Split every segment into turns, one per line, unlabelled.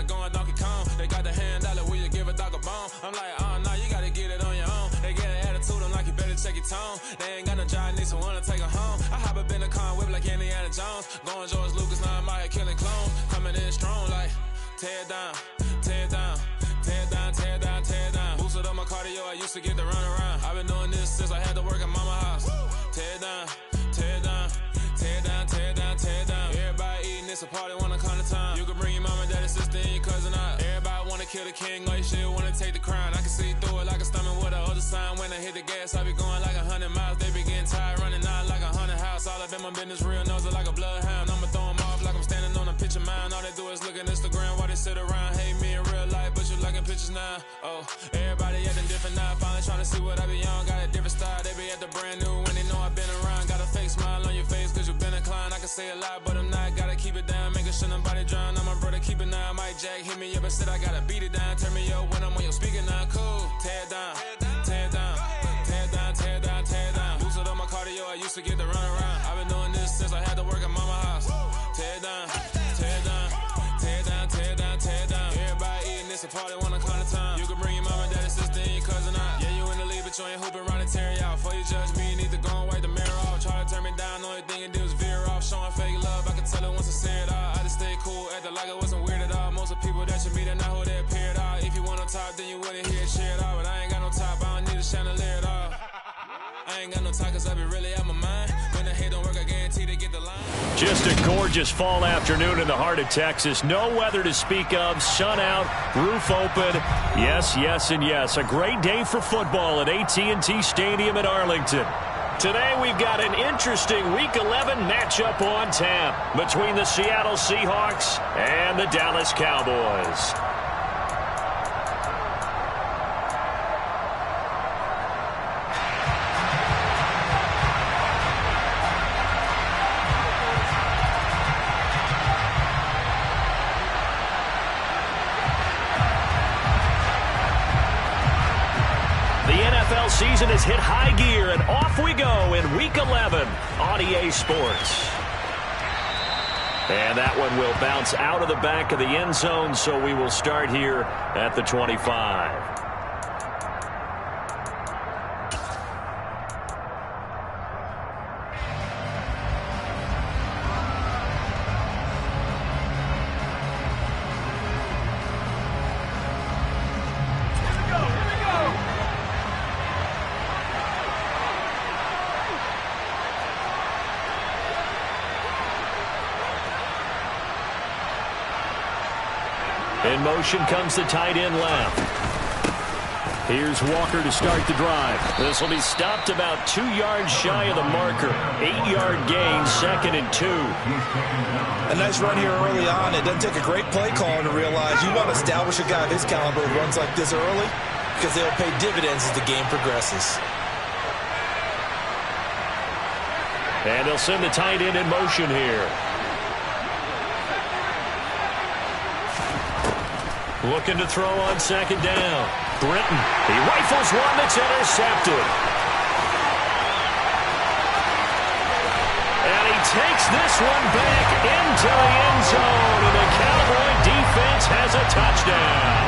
like going Donkey Kong. They got the hand dollar, will you give a dog a bone? I'm like, nah, you gotta get it on your own. They get an attitude, I'm like, you better check your tone. They ain't got no job, need someone to take her home. I hop up in the car, whip like Indiana Jones. Going George Lucas, now I'm out here killing clones. Coming in strong like, tear it down, tear it down. Tear down, tear down, tear down. Boosted up my cardio, I used to get to run around. I've been doing this since I had to work at mama house. Tear down, tear down, tear down, tear down, tear down. Everybody eating, it's a party, wanna come to time. You can bring your mama, daddy, sister, and your cousin out. Everybody wanna kill the king, or you shit wanna take the crown. I can see through it like a stomach with a other sign. When I hit the gas, I be going like 100 miles. They be getting tired, running out like 100 house. All up in my business, real nose like a bloodhound. I'ma throw them off like I'm standing on a picture mound. All they do is look at Instagram while they sit around. Hate me in real life, but you liking pictures now. Oh, everybody acting different now. Finally trying to see what I be on. Got a different style, they be at the brand new when they know I've been around. Got a fake smile on your face cause you been inclined. I can say a lot, but I'm not. Gotta keep it down, making sure nobody drown. I'm my brother, keep it now. Mike Jack hit me up and said I gotta beat it down. Turn me up when I'm on your speaker now. Cool, tear down, tear down, tear down, tear down, tear down. Boosted up my cardio, I used to get to run around. I've been doing this since I had to work at mama house. Tear down, tear down, tear down, tear down, tear down. Everybody eating, it's a party, wanna come to time. You can bring your mama, daddy, sister, and your cousin out. Yeah, you in the league, but you ain't hooping around and tearing out. Before you judge me, you need to go and wipe the mirror off. Try to turn me down, the only thing you do is veer off. Showing fake love, I can tell it once I say it all. I just stay cool, acting like it wasn't weird at all. Most of the people that you meet are not who they appear at all. If you want on top, then you wouldn't hear it share it all. But I ain't got no top, I don't need a chandelier at all. I ain't got no time cause I be really out my mind. When the hate don't work, I guarantee to get the line.
Just a gorgeous fall afternoon in the heart of Texas. No weather to speak of. Sun out, roof open. Yes, yes, and yes. A great day for football at AT&T Stadium in Arlington. Today we've got an interesting Week 11 matchup on tap between the Seattle Seahawks and the Dallas Cowboys. Season has hit high gear, and off we go in Week 11 on EA Sports. And that one will bounce out of the back of the end zone, so we will start here at the 25. In motion comes the tight end left. Here's Walker to start the drive. This will be stopped about 2 yards shy of the marker. 8-yard gain, 2nd and 2.
A nice run here early on. It doesn't take a great play caller to realize you want to establish a guy of his caliber who runs like this early because they'll pay dividends as the game progresses.
And they'll send the tight end in motion here. Looking to throw on 2nd down. Britton, he rifles one that's intercepted. And he takes this one back into the end zone, and the Cowboy defense has a touchdown.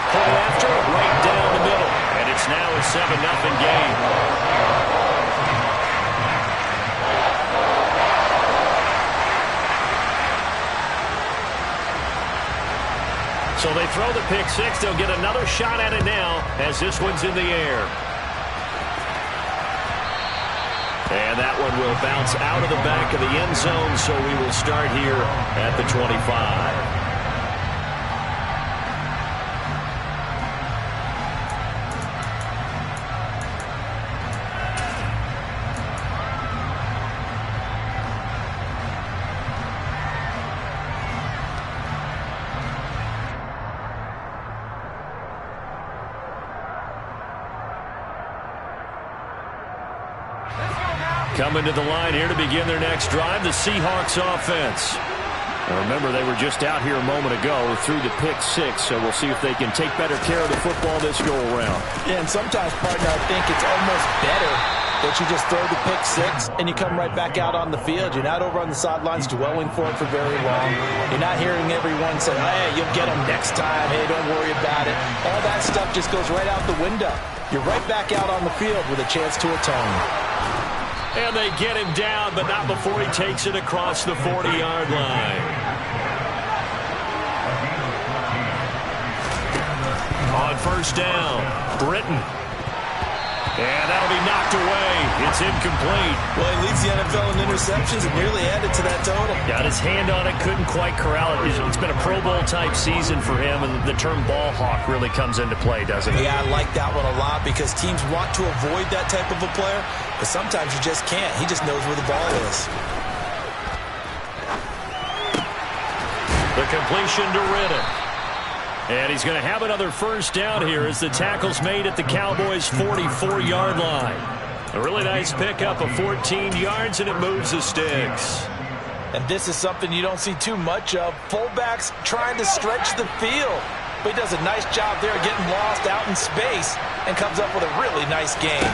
Point after, right down the middle, and it's now a 7-0 game. So they throw the pick six. They'll get another shot at it now as this one's in the air. And that one will bounce out of the back of the end zone, so we will start here at the 25. Coming to the line here to begin their next drive, the Seahawks offense. Now remember, they were just out here a moment ago through the pick six, so we'll see if they can take better care of the football this go-around.
Yeah, and sometimes, partner, I think it's almost better that you just throw the pick six and you come right back out on the field. You're not over on the sidelines dwelling for it for very long. You're not hearing everyone say, hey, you'll get them next time. Hey, don't worry about it. All that stuff just goes right out the window. You're right back out on the field with a chance to atone.
And they get him down, but not before he takes it across the 40-yard line. On first down, Britton. And that'll be knocked away. It's incomplete.
Well, he leads the NFL in interceptions and nearly added to that total.
Got his hand on it, couldn't quite corral it. It's been a Pro Bowl-type season for him, and the term ball hawk really comes into play, doesn't it?
Yeah, I like that one a lot because teams want to avoid that type of a player, but sometimes you just can't. He just knows where the ball is.
The completion to Riddick. And he's going to have another first down here as the tackle's made at the Cowboys' 44-yard line. A really nice pickup of 14 yards, and it moves the sticks.
And this is something you don't see too much of. Fullbacks trying to stretch the field. But he does a nice job there getting lost out in space and comes up with a really nice gain.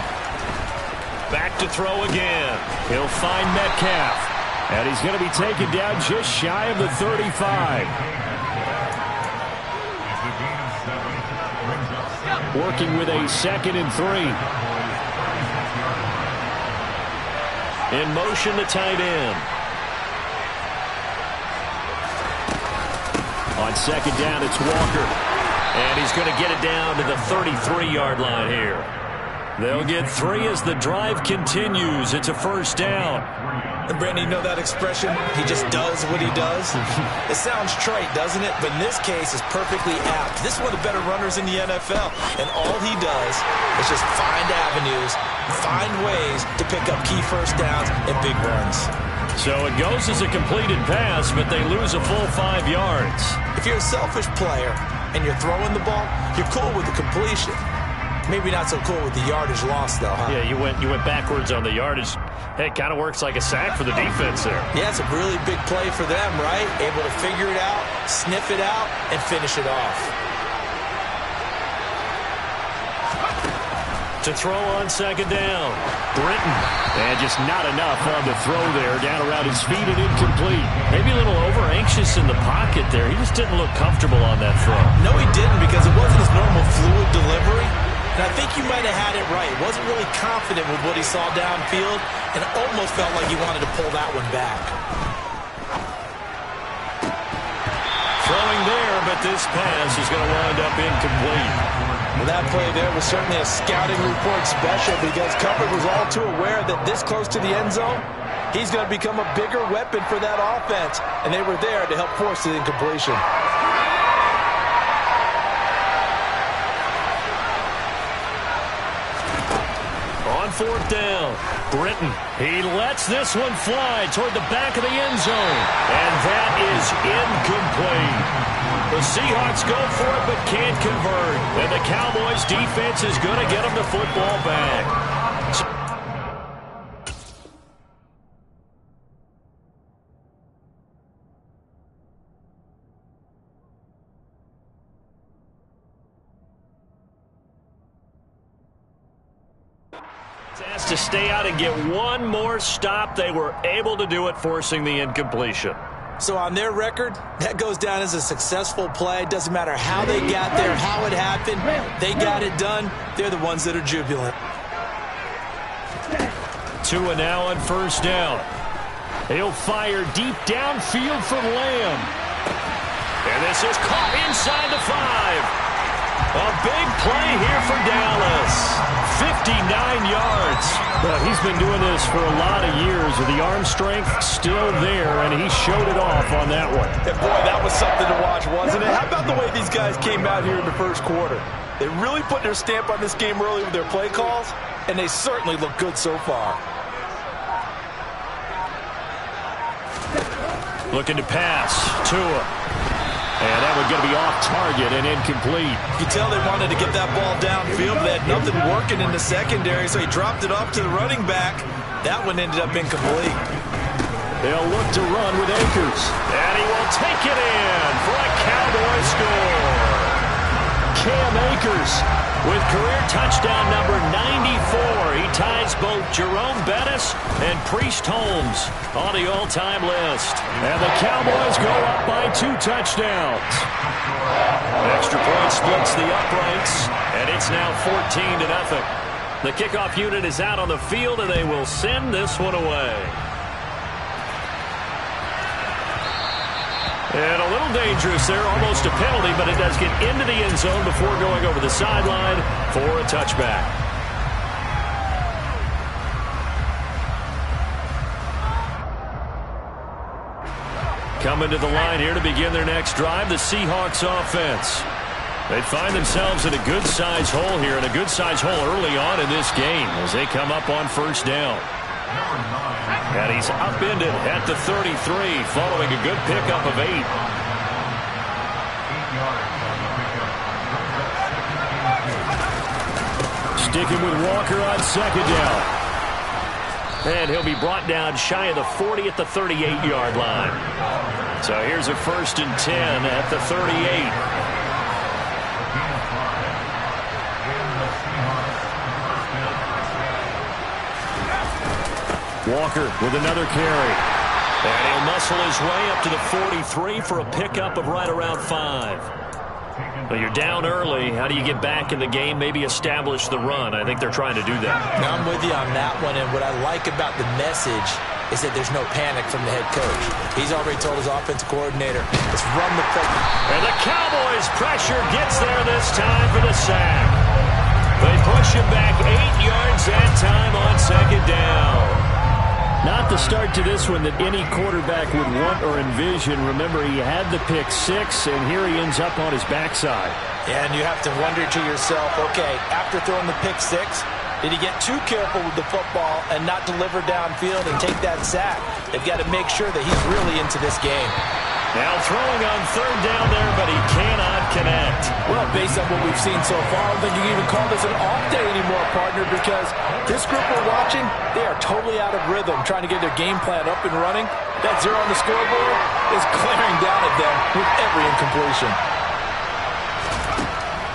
Back to throw again. He'll find Metcalf. And he's going to be taken down just shy of the 35. Working with a 2nd and 3. In motion, the tight end. On 2nd down, it's Walker. And he's going to get it down to the 33-yard line here. They'll get 3 as the drive continues. It's a first down.
And Brandon, you know that expression, he just does what he does? It sounds trite, doesn't it? But in this case, it's perfectly apt. This is one of the better runners in the NFL. And all he does is just find avenues, find ways to pick up key first downs and big runs.
So it goes as a completed pass, but they lose a full 5 yards.
If you're a selfish player and you're throwing the ball, you're cool with the completion. Maybe not so cool with the yardage loss, though, huh?
Yeah, you went backwards on the yardage. Hey, it kind of works like a sack for the defense there.
Yeah, it's a really big play for them, right? Able to figure it out, sniff it out, and finish it off.
To throw on 2nd down, Britton. And just not enough on the throw there, down around his feet and incomplete. Maybe a little over-anxious in the pocket there. He just didn't look comfortable on that throw.
No, he didn't, because it wasn't his normal fluid delivery. And I think you might have had it right. Wasn't really confident with what he saw downfield and almost felt like he wanted to pull that one back.
Throwing there, but this pass is going to wind up incomplete.
Well, that play there was certainly a scouting report special because Cover was all too aware that this close to the end zone, he's going to become a bigger weapon for that offense, and they were there to help force the incompletion.
On 4th down, Britton. He lets this one fly toward the back of the end zone. And that is incomplete. The Seahawks go for it but can't convert. And the Cowboys defense is going to get them the football back. Asked to stay out and get one more stop. They were able to do it, forcing the incompletion.
So on their record, that goes down as a successful play. Doesn't matter how they got there, how it happened. They got it done. They're the ones that are jubilant.
Tua now on 1st down. He'll fire deep downfield from Lamb. And this is caught inside the 5. A big play here for Dallas. 59 yards. Well, he's been doing this for a lot of years with the arm strength still there, and he showed it off on that one.
And boy, that was something to watch, wasn't it? How about the way these guys came out here in the first quarter? They really put their stamp on this game early with their play calls, and they certainly look good so far.
Looking to pass. Tua. And that one's going to be off target and incomplete.
You can tell they wanted to get that ball downfield. They had nothing working in the secondary, so he dropped it off to the running back. That one ended up incomplete.
They'll look to run with Akers. And he will take it in for a Cowboy score. Cam Akers with career touchdown number 94. He ties both Jerome Bettis and Priest Holmes on the all-time list. And the Cowboys go up by 2 touchdowns. Extra point splits the uprights, and it's now 14-0. The kickoff unit is out on the field, and they will send this one away. And a little dangerous there, almost a penalty, but it does get into the end zone before going over the sideline for a touchback. Coming to the line here to begin their next drive, the Seahawks offense. They find themselves in a good-sized hole here, and a good-sized hole early on in this game as they come up on first down. And he's upended at the 33 following a good pickup of 8. Sticking with Walker on second down. And he'll be brought down shy of the 40 at the 38-yard line. So here's a 1st and 10 at the 38. Walker with another carry. And he'll muscle his way up to the 43 for a pickup of right around 5. But you're down early. How do you get back in the game, maybe establish the run? I think they're trying to do that.
Now, I'm with you on that one, and what I like about the message is that there's no panic from the head coach. He's already told his offensive coordinator, let's run the play.
And the Cowboys' pressure gets there this time for the sack. They push him back 8 yards that time on second down. Not the start to this one that any quarterback would want or envision. Remember, he had the pick 6, and here he ends up on his backside.
And you have to wonder to yourself, okay, after throwing the pick 6, did he get too careful with the football and not deliver downfield and take that sack? They've got to make sure that he's really into this game.
Now throwing on third down there, but he cannot connect.
Well, based on what we've seen so far, I don't think you can even call this an off day anymore, partner, because this group we're watching, they are totally out of rhythm, trying to get their game plan up and running. That 0 on the scoreboard is glaring down at them with every incompletion.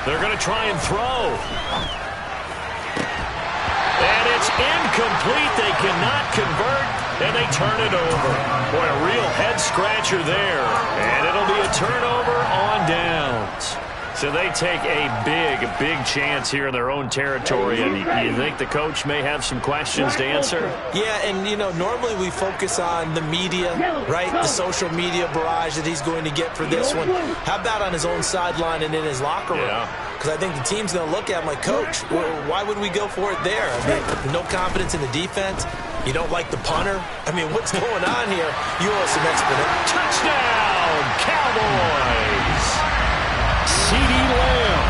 They're going to try and throw. And it's incomplete. They cannot convert, and they turn it over. Boy, a real head-scratcher there. And it'll be a turnover on downs. So they take a big chance here in their own territory. And you think the coach may have some questions to answer?
Yeah, and, you know, normally we focus on the media, right? The social media barrage that he's going to get for this one. How about on his own sideline and in his locker room? Because I think the team's going to look at him like, Coach, why would we go for it there? I mean, no confidence in the defense. You don't like the punter? I mean, what's going on here? You owe us some explanation.
Touchdown, Cowboys! C.D. Lamb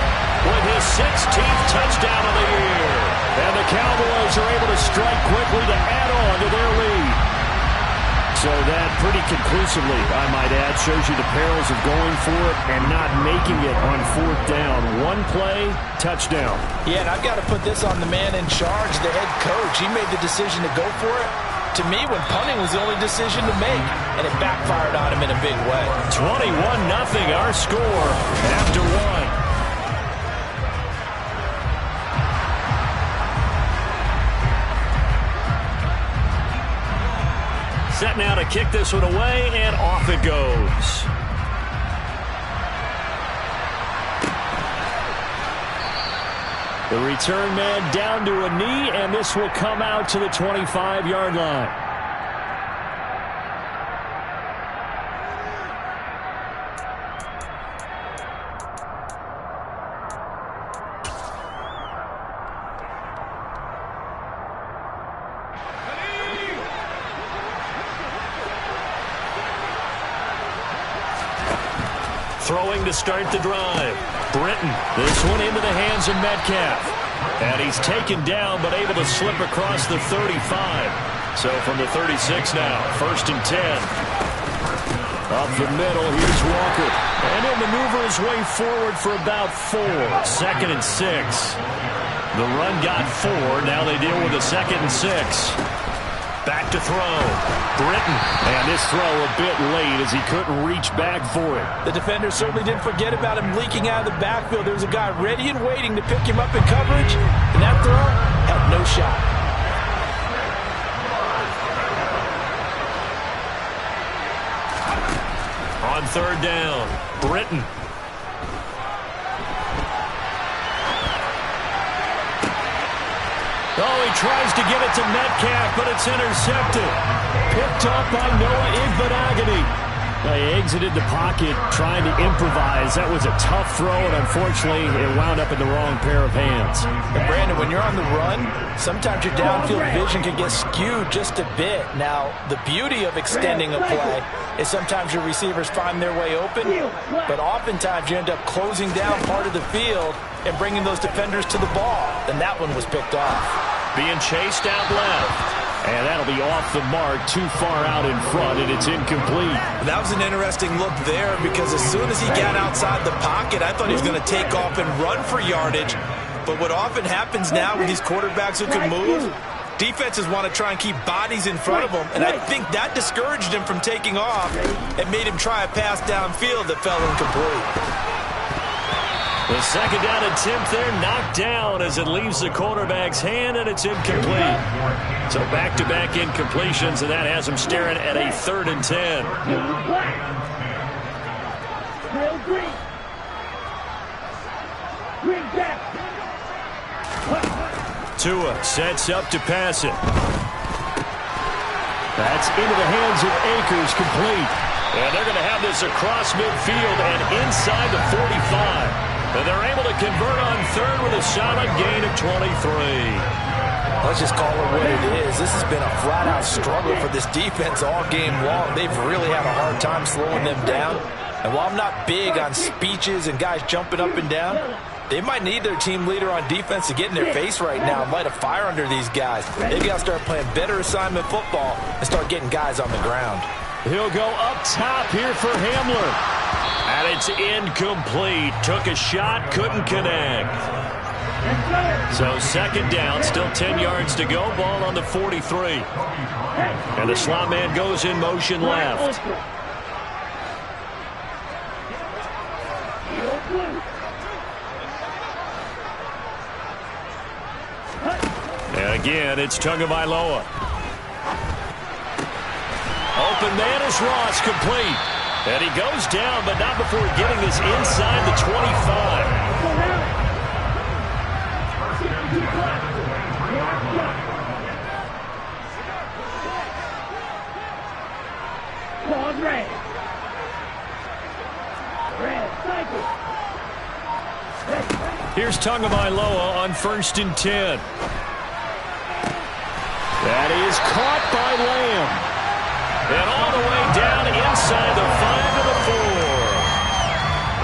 with his 16th touchdown of the year. And the Cowboys are able to strike quickly to add on to their lead. So that pretty conclusively, I might add, shows you the perils of going for it and not making it on 4th down. One play, touchdown.
Yeah, and I've got to put this on the man in charge, the head coach. He made the decision to go for it. To me, when punting was the only decision to make, and it backfired on him in a big way.
21-0 our score after 1. Set now to kick this one away, and off it goes. The return man down to a knee, and this will come out to the 25-yard line. Throwing to start the drive. Britton, this one into the hands of Metcalf. And he's taken down, but able to slip across the 35. So from the 36 now, 1st and 10. Up the middle, here's Walker. And he'll maneuver his way forward for about 4. 2nd and 6. The run got 4. Now they deal with a 2nd and 6. Back to throw. Britton. And this throw a bit late as he couldn't reach back for it.
The defender certainly didn't forget about him leaking out of the backfield. There was a guy ready and waiting to pick him up in coverage, and that throw had no shot.
On third down, Britton. Oh, he tries to get it to Metcalf, but it's intercepted. Picked off by Noah Igbenogany. They exited the pocket trying to improvise. That was a tough throw, and unfortunately, it wound up in the wrong pair of hands.
And Brandon, when you're on the run, sometimes your downfield vision can get skewed just a bit. Now, the beauty of extending a play is sometimes your receivers find their way open, but oftentimes you end up closing down part of the field and bringing those defenders to the ball, and that one was picked off.
Being chased out left. And that'll be off the mark, too far out in front, and it's incomplete.
That was an interesting look there because as soon as he got outside the pocket, I thought he was going to take off and run for yardage. But what often happens now with these quarterbacks who can move, defenses want to try and keep bodies in front of them, and I think that discouraged him from taking off and made him try a pass downfield that fell incomplete.
The second down attempt there knocked down as it leaves the quarterback's hand, and it's incomplete. So back-to-back incompletions, and that has him staring at a 3rd and 10. Tua sets up to pass it. That's into the hands of Akers, complete. And they're going to have this across midfield and inside the 45. And they're able to convert on 3rd with a solid gain of 23.
Let's just call it what it is. This has been a flat-out struggle for this defense all game long. They've really had a hard time slowing them down. And while I'm not big on speeches and guys jumping up and down, they might need their team leader on defense to get in their face right now and light a fire under these guys. They've got to start playing better assignment football and start getting guys on the ground.
He'll go up top here for Hamler. And it's incomplete. Took a shot, couldn't connect. So second down, still 10 yards to go. Ball on the 43. And the slot man goes in motion left. And again, it's Tagovailoa. Open man is Ross, complete. And he goes down, but not before getting this inside the 25. Here's Tagovailoa on 1st and 10. That is caught by Lamb. And all the way down inside the 5 to the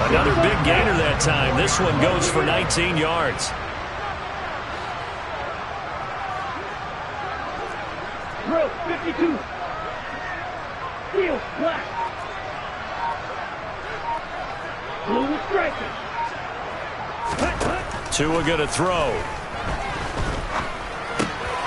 4. Another big gainer that time. This one goes for 19 yards.
Throw, 52. Field, black. Blue is striking.
Tua gonna throw.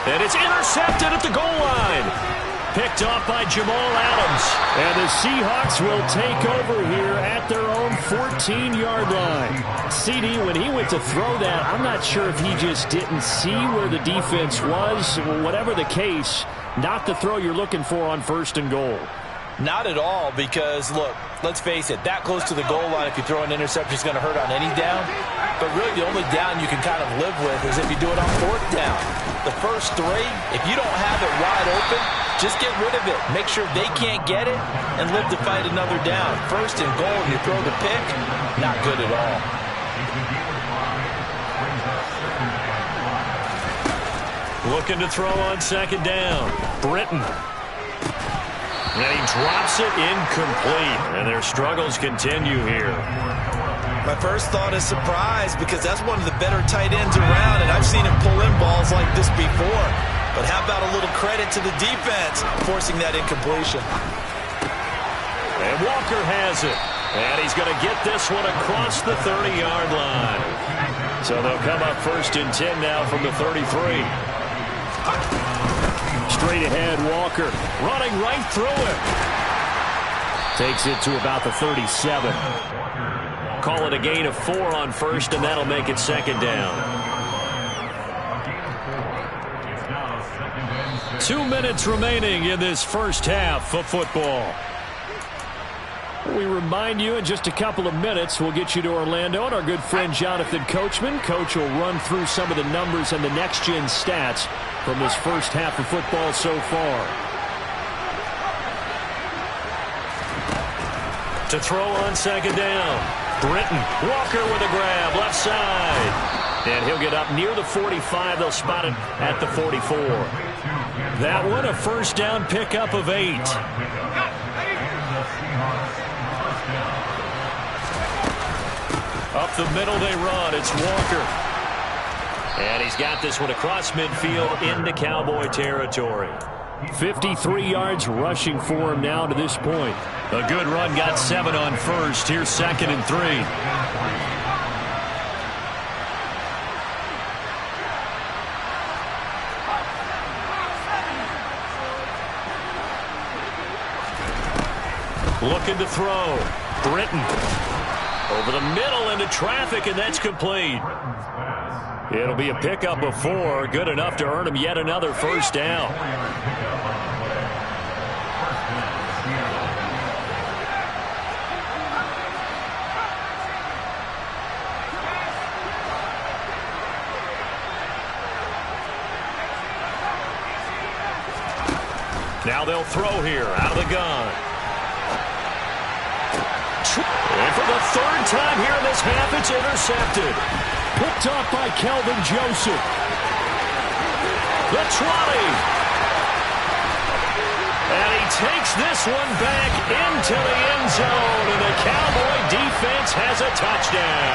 And it's intercepted at the goal line. Picked off by Jamal Adams. And the Seahawks will take over here at their own 14-yard line. CD, when he went to throw that, I'm not sure if he just didn't see where the defense was. Whatever the case, not the throw you're looking for on 1st and goal.
Not at all, because, look, let's face it, that close to the goal line, if you throw an interception, is going to hurt on any down. But really, the only down you can kind of live with is if you do it on 4th down. The first 3, if you don't have it wide open, just get rid of it. Make sure they can't get it and live to fight another down. 1st and goal, and you throw the pick, not good at all.
Looking to throw on 2nd down. Britton. And he drops it incomplete. And their struggles continue here.
My first thought is surprise, because that's one of the better tight ends around, and I've seen him pull in balls like this before. But how about a little credit to the defense forcing that incompletion?
And Walker has it. And he's going to get this one across the 30-yard line. So they'll come up 1st and 10 now from the 33. Straight ahead, Walker running right through it. Takes it to about the 37. Call it a gain of 4 on first, and that'll make it second down. 2 minutes remaining in this first half of football. We remind you in just a couple of minutes we'll get you to Orlando and our good friend Jonathan Coachman. Coach will run through some of the numbers and the next-gen stats from this first half of football so far. To throw on second down. Britton. Walker with a grab. Left side. And he'll get up near the 45. They'll spot it at the 44. That one a first down pickup of 8. Up the middle they run. It's Walker. And he's got this one across midfield into Cowboy territory. 53 yards rushing for him now to this point. A good run, got 7 on first. Here's second and 3. Looking to throw. Britton. Over the middle into traffic, and that's complete. It'll be a pickup of 4. Good enough to earn him yet another first down. Now they'll throw here out of the gun. And for the third time here in this half, it's intercepted. Picked off by Kelvin Joseph. The 20. And he takes this one back into the end zone, and the Cowboy defense has a touchdown.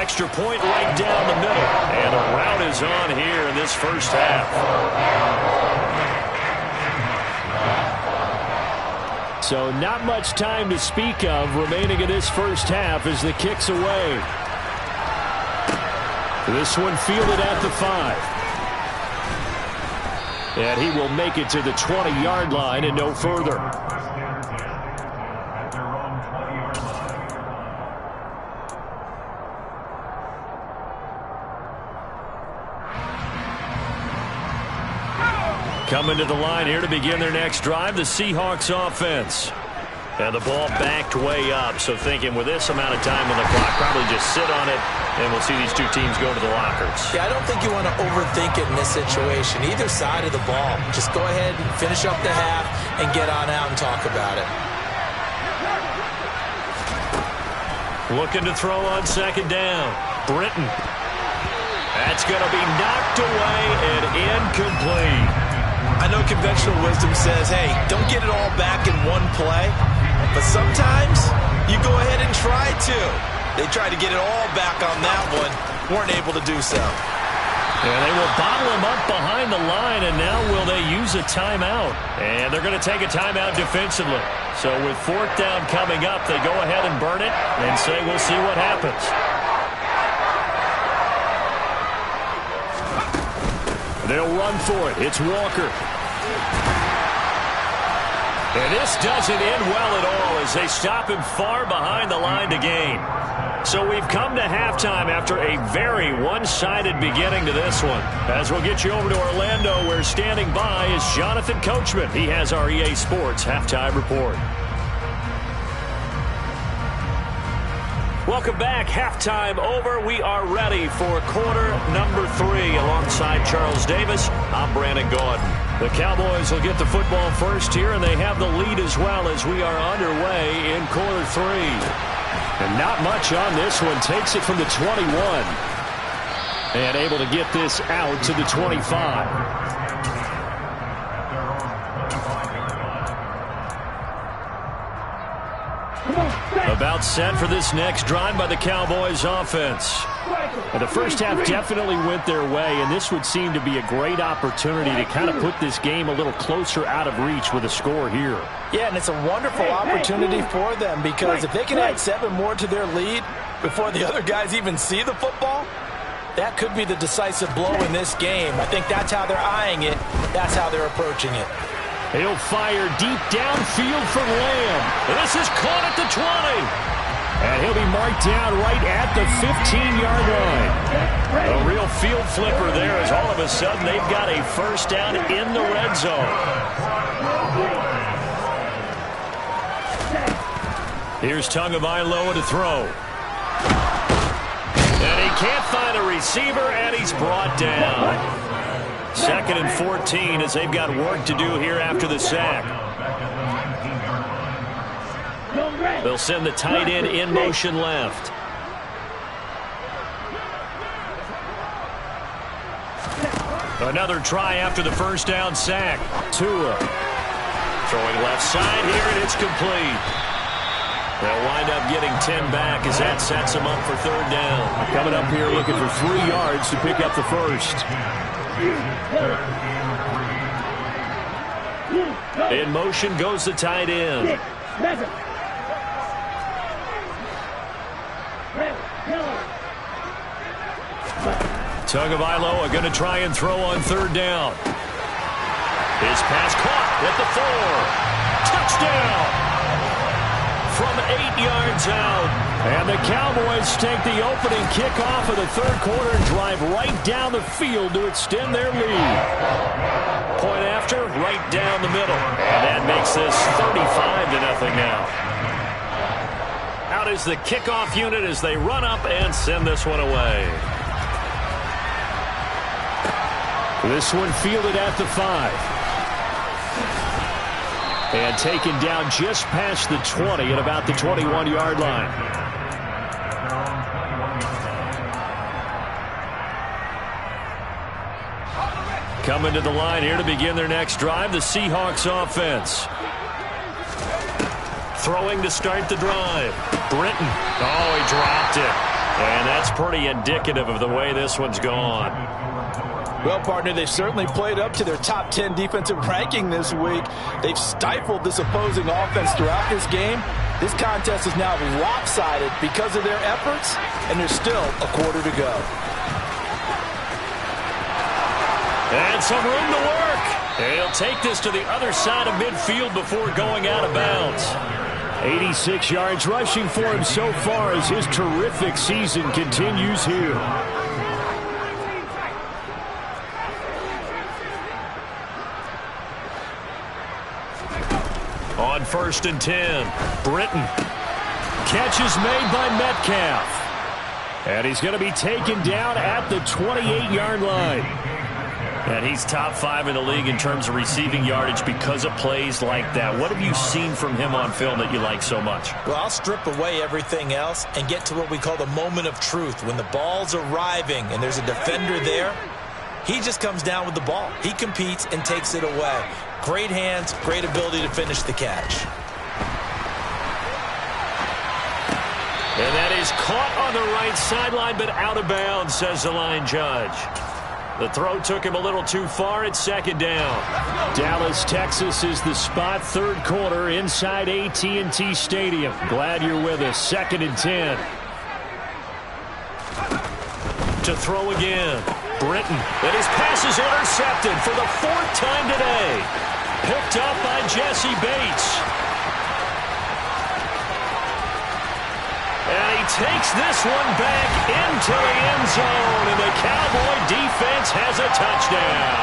Extra point right down the middle. And the route is on here in this first half. So not much time to speak of remaining in this first half as the kick's away. This one fielded at the 5. And he will make it to the 20-yard line and no further. Coming to the line here to begin their next drive, the Seahawks offense. And the ball backed way up, so thinking with this amount of time on the clock, probably just sit on it, and we'll see these two teams go to the lockers.
Yeah, I don't think you want to overthink it in this situation. Either side of the ball. Just go ahead and finish up the half and get on out and talk about it.
Looking to throw on second down. Britton. That's going to be knocked away and incomplete.
I know conventional wisdom says, hey, don't get it all back in one play. But sometimes you go ahead and try to. They tried to get it all back on that one. Weren't able to do so.
And they will bottle him up behind the line, and now will they use a timeout? And they're going to take a timeout defensively. So with 4th down coming up, they go ahead and burn it and say we'll see what happens. They'll run for it. It's Walker. And this doesn't end well at all as they stop him far behind the line to gain. So we've come to halftime after a very one-sided beginning to this one. As we'll get you over to Orlando, where standing by is Jonathan Coachman. He has our EA Sports halftime report. Welcome back. Halftime over. We are ready for quarter number 3 alongside Charles Davis. I'm Brandon Gordon. The Cowboys will get the football first here, and they have the lead as well as we are underway in quarter 3. And not much on this one. Takes it from the 21. And able to get this out to the 25. About set for this next drive by the Cowboys offense. And the first half definitely went their way, and this would seem to be a great opportunity to kind of put this game a little closer out of reach with a score here.
Yeah, and it's a wonderful opportunity for them because if they can add 7 more to their lead before the other guys even see the football, That could be the decisive blow in this game. I think that's how they're eyeing it. That's how they're approaching it.
He'll fire deep downfield from Lamb. This is caught at the 20. And he'll be marked down right at the 15-yard line. A real field flipper there as all of a sudden they've got a first down in the red zone. Here's Tagovailoa to throw. And he can't find a receiver, and he's brought down. 2nd and 14 as they've got work to do here after the sack. They'll send the tight end in motion left. Another try after the first down sack. Tua throwing left side here, and it's complete. They'll wind up getting 10 back as that sets them up for 3rd down.
Coming up here looking for 3 yards to pick up the first.
In motion goes the tight end. Tagovailoa going to try and throw on 3rd down. His pass caught at the 4. Touchdown! From 8 yards out. And the Cowboys take the opening kickoff of the 3rd quarter and drive right down the field to extend their lead. Point after, right down the middle. And that makes this 35-0 now. Out is the kickoff unit as they run up and send this one away. This one fielded at the 5. And taken down just past the 20 at about the 21-yard line. Coming to the line here to begin their next drive, the Seahawks offense. Throwing to start the drive. Britton. Oh, he dropped it. And that's pretty indicative of the way this one's gone.
Well, partner, they've certainly played up to their top 10 defensive ranking this week. They've stifled this opposing offense throughout this game. This contest is now lopsided because of their efforts, and there's still a quarter to go.
And some room to work. He'll take this to the other side of midfield before going out of bounds. 86 yards rushing for him so far as his terrific season continues here. On 1st and 10, Britton. Catch is made by Metcalf. And he's going to be taken down at the 28-yard line. And he's top 5 in the league in terms of receiving yardage because of plays like that. What have you seen from him on film that you like so much?
Well, I'll strip away everything else and get to what we call the moment of truth. When the ball's arriving and there's a defender there, he just comes down with the ball. He competes and takes it away. Great hands, great ability to finish the catch.
And that is caught on the right sideline, but out of bounds, says the line judge. The throw took him a little too far. It's 2nd down. Dallas, Texas is the spot. 3rd quarter inside AT&T Stadium. Glad you're with us. 2nd and 10. To throw again. Britton. And his pass is intercepted for the 4th time today. Picked up by Jesse Bates. And he takes this one back into the end zone. And the Cowboy defense has a touchdown.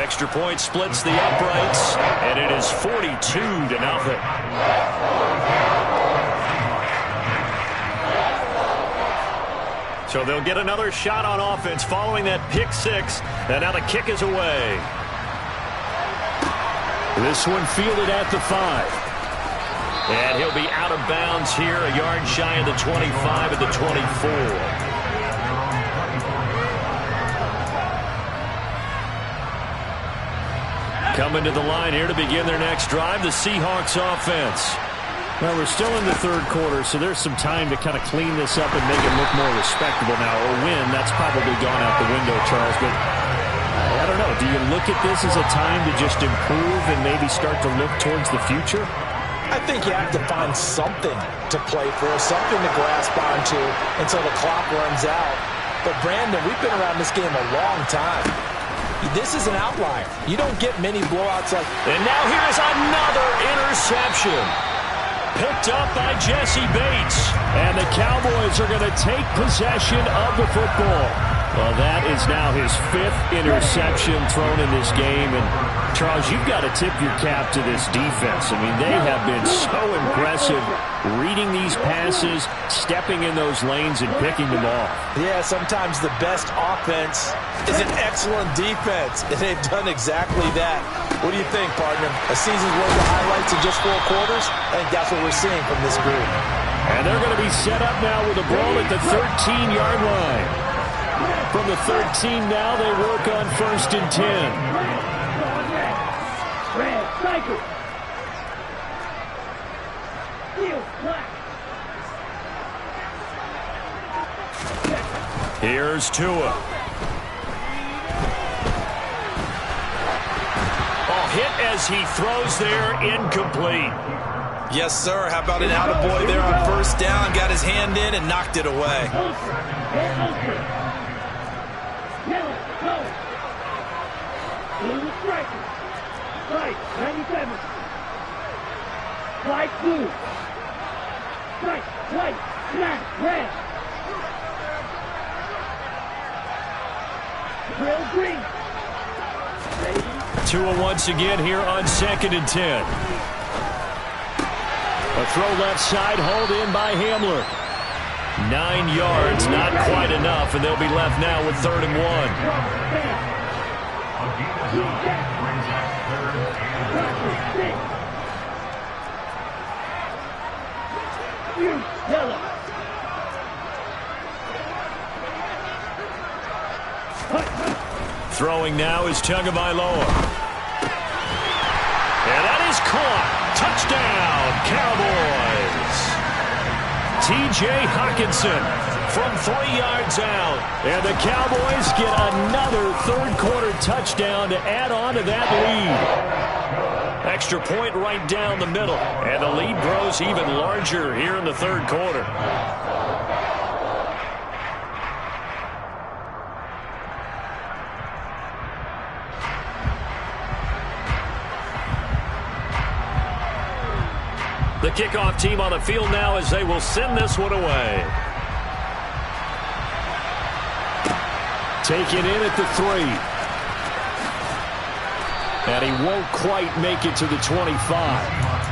Extra point splits the uprights. And it is 42-0. So they'll get another shot on offense following that pick 6. And now the kick is away. This one fielded at the 5. And he'll be out of bounds here, a yard shy of the 25 at the 24. Coming to the line here to begin their next drive, the Seahawks offense.
Well, we're still in the 3rd quarter, so there's some time to kind of clean this up and make it look more respectable now. Or win, that's probably gone out the window, Charles. But I don't know. Do you look at this as a time to just improve and maybe start to look towards the future?
I think you have to find something to play for, something to grasp onto until the clock runs out. But, Brandon, we've been around this game a long time. This is an outlier. You don't get many blowouts like that.
And now here's another interception. Picked up by Jesse Bates. And the Cowboys are going to take possession of the football. Well, that is now his 5th interception thrown in this game. And, Charles, you've got to tip your cap to this defense. I mean, they have been so impressive reading these passes, stepping in those lanes, and picking them off.
Yeah, sometimes the best offense is an excellent defense, and they've done exactly that. What do you think, partner? A season's worth of highlights in just 4 quarters? I think that's what we're seeing from this group.
And they're going to be set up now with a ball at the 13-yard line. From the 13 now, they work on 1st and 10.
Red, cycle. Steel, black.
Here's Tua. Hit as he throws there, incomplete.
Yes, sir. How about an attaboy there on 1st down? Got his hand in and knocked it away.
Yellow, go. Blue striker. White, 97. White, blue. White, white, black, red. Drill green.
Tua once again here on 2nd and 10. A throw left side, hauled in by Hamler. 9 yards, not quite enough, and they'll be left now with 3rd and
1. Yellow.
Throwing now is Tagovailoa. And that is caught. Touchdown, Cowboys. T.J. Hockenson from 3 yards out. And the Cowboys get another 3rd quarter touchdown to add on to that lead. Extra point right down the middle. And the lead grows even larger here in the 3rd quarter. The kickoff team on the field now as they will send this one away. Taken in at the 3. And he won't quite make it to the 25.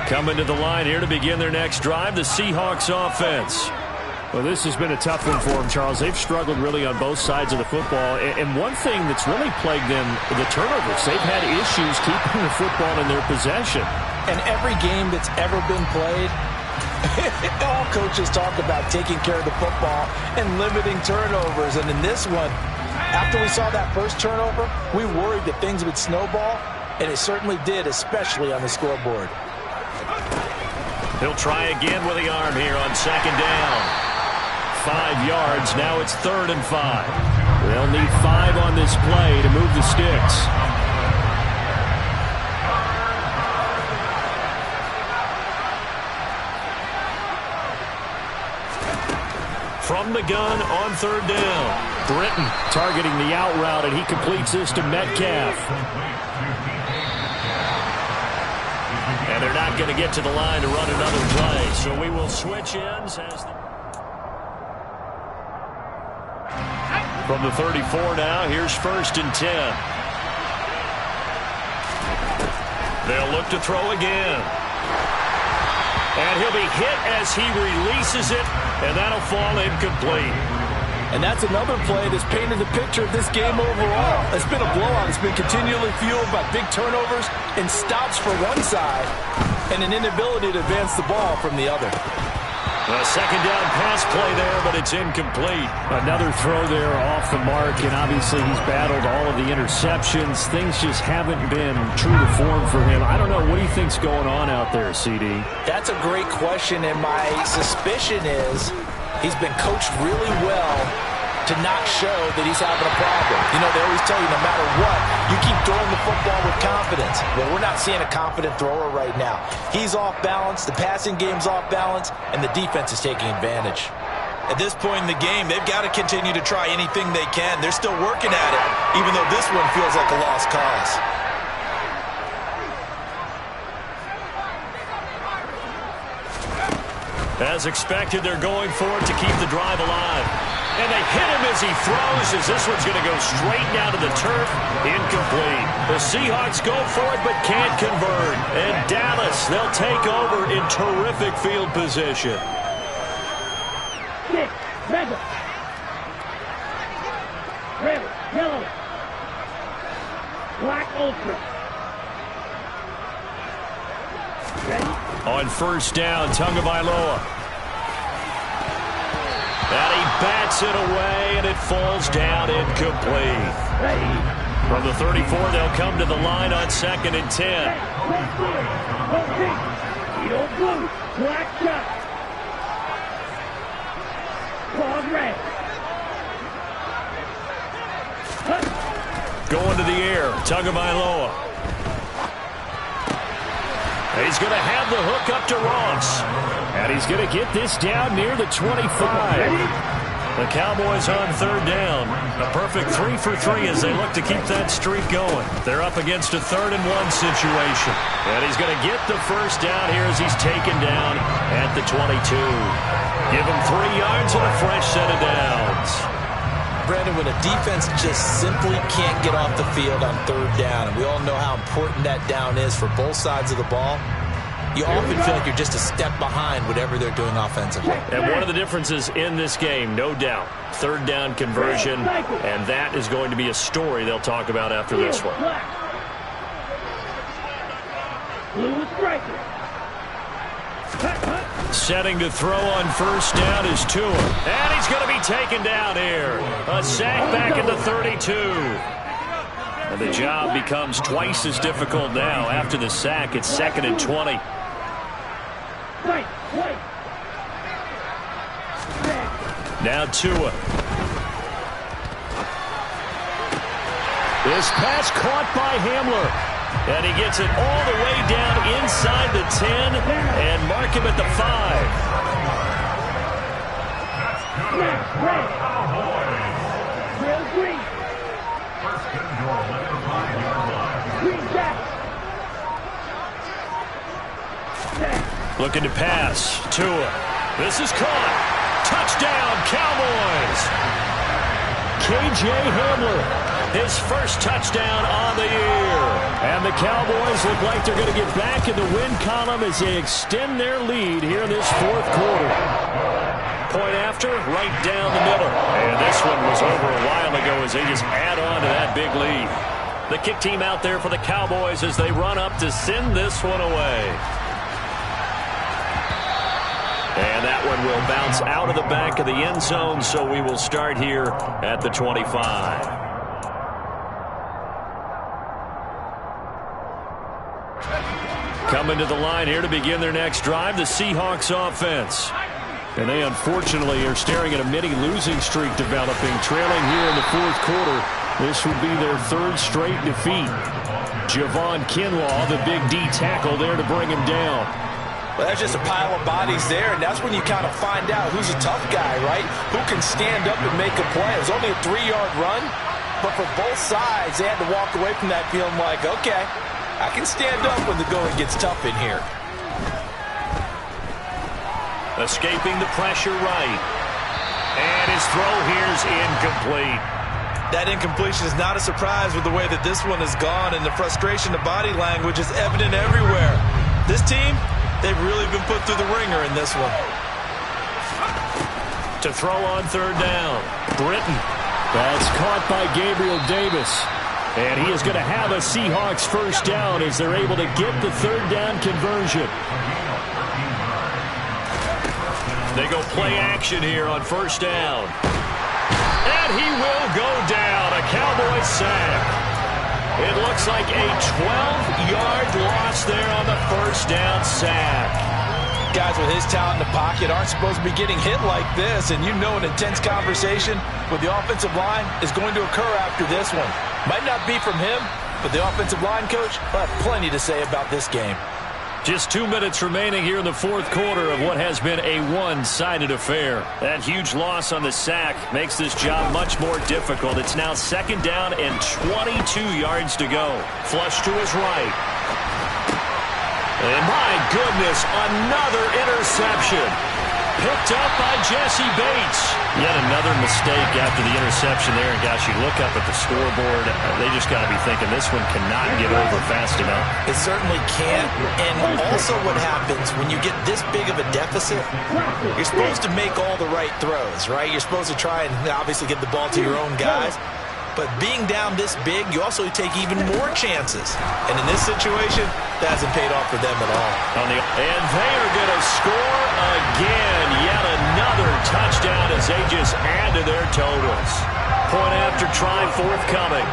Coming to the line here to begin their next drive, the Seahawks offense. Well, this has been a tough one for them, Charles. They've struggled really on both sides of the football. And one thing that's really plagued them, the turnovers. They've had issues keeping the football in their possession.
And every game that's ever been played, all coaches talk about taking care of the football and limiting turnovers. And in this one, after we saw that first turnover, we worried that things would snowball, and it certainly did, especially on the scoreboard.
He'll try again with the arm here on 2nd down. 5 yards. Now it's 3rd and 5. They'll need 5 on this play to move the sticks. From the gun on 3rd down. Britton targeting the out route, and he completes this to Metcalf. And they're not going to get to the line to run another play. So we will switch ends as from the 34 now, here's 1st and 10. They'll look to throw again. And he'll be hit as he releases it, and that'll fall incomplete.
And that's another play that's painted the picture of this game overall. It's been a blowout. It's been continually fueled by big turnovers and stops for one side and an inability to advance the ball from the other.
A second down pass play there, but it's incomplete.
Another throw there off the mark, and obviously he's battled all of the interceptions. Things just haven't been true to form for him. I don't know. What do you think's going on out there, CD?
That's a great question, and my suspicion is he's been coached really well to not show that he's having a problem. You know, they always tell you no matter what, you keep throwing the football with confidence. Well, we're not seeing a confident thrower right now. He's off balance, the passing game's off balance, and the defense is taking advantage.
At this point in the game, they've got to continue to try anything they can. They're still working at it, even though this one feels like a lost cause.
As expected, they're going for it to keep the drive alive. And they hit him as he throws, as this one's going to go straight down to the turf. Incomplete. The Seahawks go for it but can't convert. And Dallas, they'll take over in terrific field position.
6, red, red, yellow, black ultra. Ready?
On first down, Tagovailoa. And he bats it away, and it falls down incomplete. From the 34, they'll come to the line on 2nd and 10.
Blue, black shot. Claws red.
Going to the air, Tagovailoa. He's going to have the hook up to Ross. And he's going to get this down near the 25. The Cowboys on 3rd down. A perfect 3 for 3 as they look to keep that streak going. They're up against a 3rd and 1 situation. And he's going to get the first down here as he's taken down at the 22. Give him 3 yards and a fresh set of downs.
Brandon, when a defense just simply can't get off the field on 3rd down, and we all know how important that down is for both sides of the ball, you often feel like you're just a step behind whatever they're doing offensively.
And one of the differences in this game, no doubt, 3rd down conversion, and that is going to be a story they'll talk about after this one.
Blue striker.
Setting to throw on first down is Tua. And he's going to be taken down here. A sack back at the 32. And the job becomes twice as difficult now. After the sack, it's 2nd and 20. Now Tua. This pass caught by Hamler. And he gets it all the way down inside the 10 and mark him at the 5. Looking to pass. Tua. This is caught. Touchdown, Cowboys. K.J. Hamler. His first touchdown on the year. And the Cowboys look like they're going to get back in the win column as they extend their lead here in this 4th quarter. Point after, right down the middle. And this one was over a while ago as they just add on to that big lead. The kick team out there for the Cowboys as they run up to send this one away. And that one will bounce out of the back of the end zone, so we will start here at the 25. Coming to the line here to begin their next drive, the Seahawks offense. And they unfortunately are staring at a mini losing streak developing, trailing here in the 4th quarter. This would be their 3rd straight defeat. Javon Kinlaw, the big D tackle there to bring him down.
Well, that's just a pile of bodies there, and that's when you kind of find out who's a tough guy, right? Who can stand up and make a play. It was only a 3-yard run, but for both sides, they had to walk away from that feeling like, okay, I can stand up when the going gets tough in here.
Escaping the pressure right. And his throw here's incomplete.
That incompletion is not a surprise with the way that this one has gone, and the frustration, the body language is evident everywhere. This team, they've really been put through the ringer in this one.
To throw on 3rd down, Britton.
That's caught by Gabriel Davis. And he is going to have a Seahawks first down as they're able to get the 3rd down conversion.
They go play action here on first down. And he will go down. A Cowboys sack. It looks like a 12-yard loss there on the first down sack.
Guys with his talent in the pocket aren't supposed to be getting hit like this, and you know an intense conversation with the offensive line is going to occur after this one. Might not be from him, but the offensive line coach will have plenty to say about this game.
Just 2 minutes remaining here in the fourth quarter of what has been a one-sided affair. That huge loss on the sack makes this job much more difficult. It's now second down and 22 yards to go. Flush to his right. And my goodness, another interception. Picked up by Jesse Bates. Yet another mistake after the interception there. And gosh, you look up at the scoreboard, they just got to be thinking this one cannot get over fast enough.
It certainly can't. And also what happens when you get this big of a deficit, you're supposed to make all the right throws, right? You're supposed to try and obviously get the ball to your own guys. But being down this big, you also take even more chances. And in this situation, that hasn't paid off for them at all.
And they are going to score again. Yet another touchdown as they just add to their totals. Point after try forthcoming.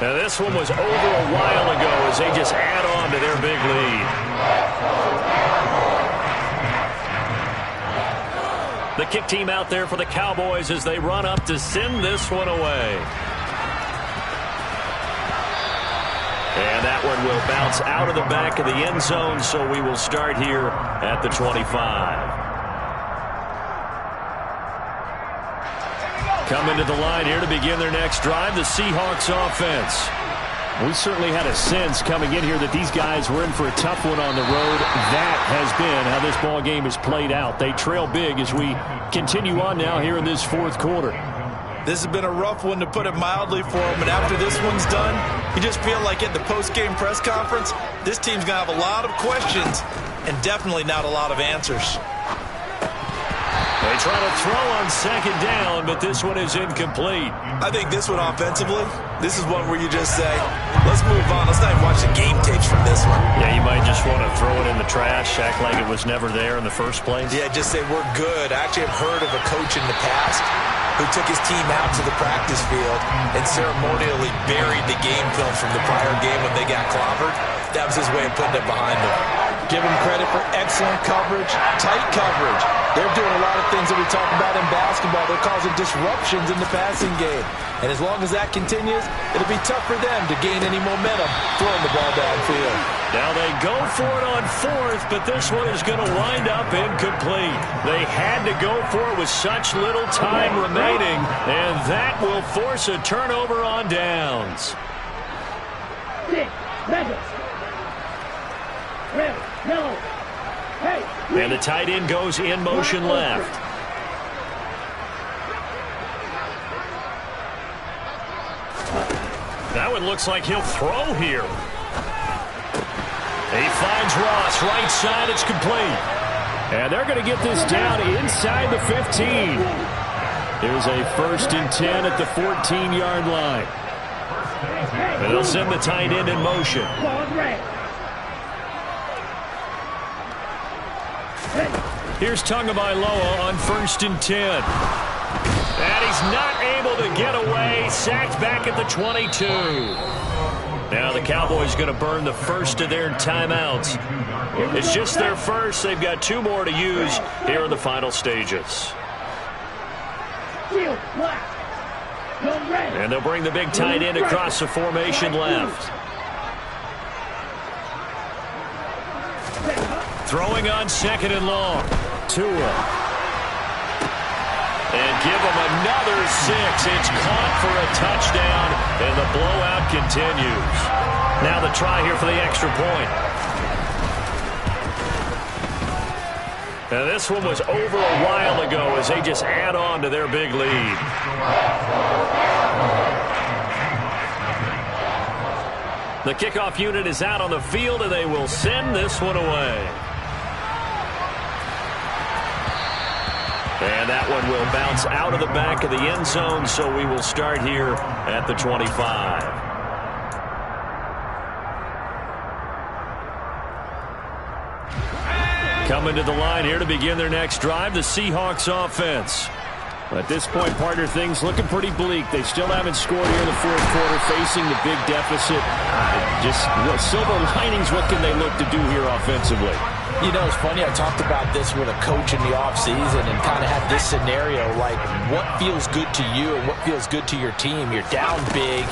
Now this one was over a while ago as they just add on to their big lead. The kick team out there for the Cowboys as they run up to send this one away. And that one will bounce out of the back of the end zone, so we will start here at the 25. Coming to the line here to begin their next drive, the Seahawks offense. We certainly had a sense coming in here that these guys were in for a tough one on the road. That has been how this ball game has played out. They trail big as we continue on now here in this fourth quarter.
This has been a rough one, to put it mildly, for them. And after this one's done, you just feel like at the post-game press conference, this team's going to have a lot of questions and definitely not a lot of answers.
They try to throw on second down, but this one is incomplete.
I think this one offensively, this is one where you just say, let's move on. Let's not even watch the game tapes from this one.
Yeah, you might just want to throw it in the trash, act like it was never there in the first place.
Yeah, just say we're good. I actually have heard of a coach in the past who took his team out to the practice field and ceremonially buried the game film from the prior game when they got clobbered. That was his way of putting it behind them. Give him credit for excellent coverage, tight coverage. They're doing a lot of things that we talk about in basketball. They're causing disruptions in the passing game. And as long as that continues, it'll be tough for them to gain any momentum throwing the ball downfield.
Now they go for it on fourth, but this one is going to wind up incomplete. They had to go for it with such little time remaining, and that will force a turnover on downs. And the tight end goes in motion left. That one looks like he'll throw here. He finds Ross, right side, it's complete. And they're going to get this down inside the 15. Here's a 1st and 10 at the 14-yard line. And they'll send the tight end in motion. Here's Tagovailoa on 1st and 10. And he's not able to get away. Sacked back at the 22. Now the Cowboys going to burn the first of their timeouts. It's just their first. They've got 2 more to use here in the final stages. And they'll bring the big tight end across the formation left. Throwing on 2nd and long. Tua. And give them another 6. It's caught for a touchdown, and the blowout continues. Now the try here for the extra point. Now this one was over a while ago as they just add on to their big lead. The kickoff unit is out on the field, and they will send this one away. And that one will bounce out of the back of the end zone, so we will start here at the 25. Coming to the line here to begin their next drive, the Seahawks offense.
At this point, partner, things looking pretty bleak. They still haven't scored here in the fourth quarter, facing the big deficit. Silver linings, what can they look to do here offensively?
You know, it's funny, I talked about this with a coach in the offseason and kind of had this scenario, like what feels good to you and what feels good to your team. You're down big,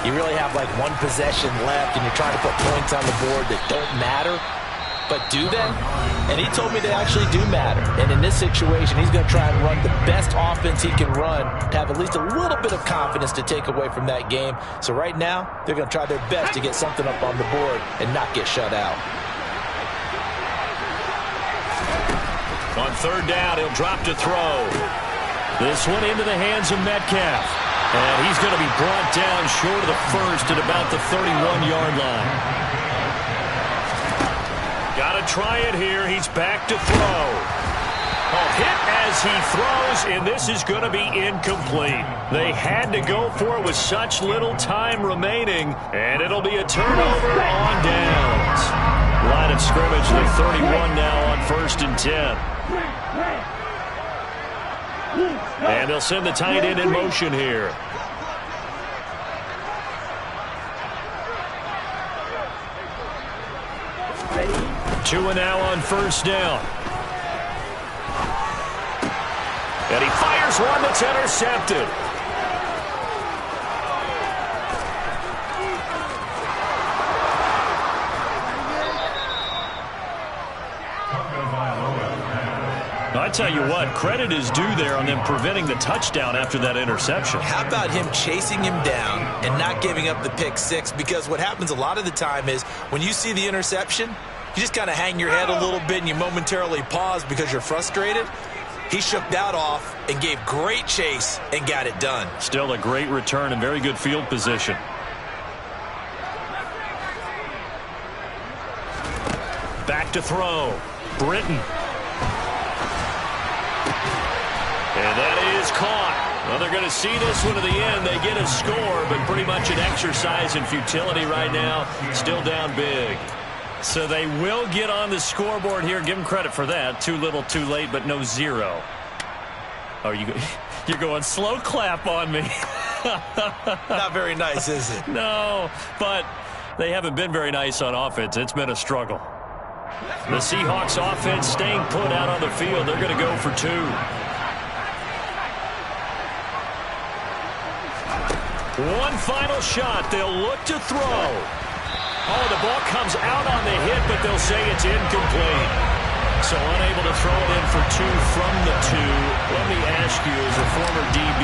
you really have like one possession left, and you're trying to put points on the board that don't matter. But do they? And he told me they actually do matter. And in this situation, he's going to try and run the best offense he can run to have at least a little bit of confidence to take away from that game. So right now, they're going to try their best to get something up on the board and not get shut out.
On third down, he'll drop to throw. This one into the hands of Metcalf. And he's going to be brought down short of the first at about the 31-yard line. Got to try it here. He's back to throw. Hit as he throws, and this is going to be incomplete. They had to go for it with such little time remaining, and it'll be a turnover on downs. Line of scrimmage, the 31 now on 1st and 10. And they'll send the tight end in motion here. Tua now on 1st down. And he fires one that's intercepted. I tell you what, credit is due there on them preventing the touchdown after that interception.
How about him chasing him down and not giving up the pick six? Because what happens a lot of the time is when you see the interception, you just kind of hang your head a little bit and you momentarily pause because you're frustrated. He shook that off and gave great chase and got it done.
Still a great return and very good field position. Back to throw. Britton. And that is caught. Well, they're going to see this one to the end. They get a score, but pretty much an exercise in futility right now. Still down big. So they will get on the scoreboard here. Give them credit for that. Too little, too late, but no zero. Oh, you're going slow clap on me.
Not very nice, is it?
No, but they haven't been very nice on offense. It's been a struggle. The Seahawks offense staying put out on the field. They're going to go for 2. One final shot. They'll look to throw. Oh, the ball comes out on the hit, but they'll say it's incomplete. So unable to throw it in for 2 from the 2. Let me ask you, as a former DB,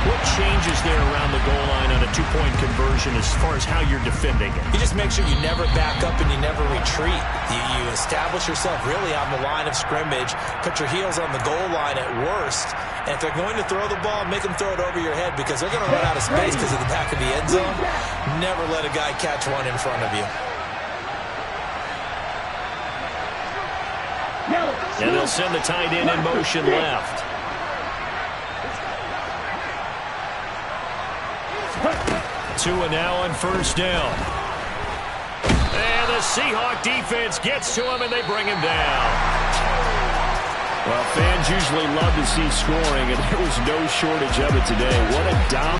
what changes there around the goal line on a 2-point conversion as far as how you're defending it?
You just make sure you never back up and you never retreat. You establish yourself really on the line of scrimmage, put your heels on the goal line at worst, and if they're going to throw the ball, make them throw it over your head because they're going to run out of space because of the back of the end zone. Never let a guy catch one in front of you.
And they'll send the tight end in motion left. Tua now on 1st down. And the Seahawk defense gets to him, and they bring him down.
Well, fans usually love to see scoring, and there was no shortage of it today. What a dominant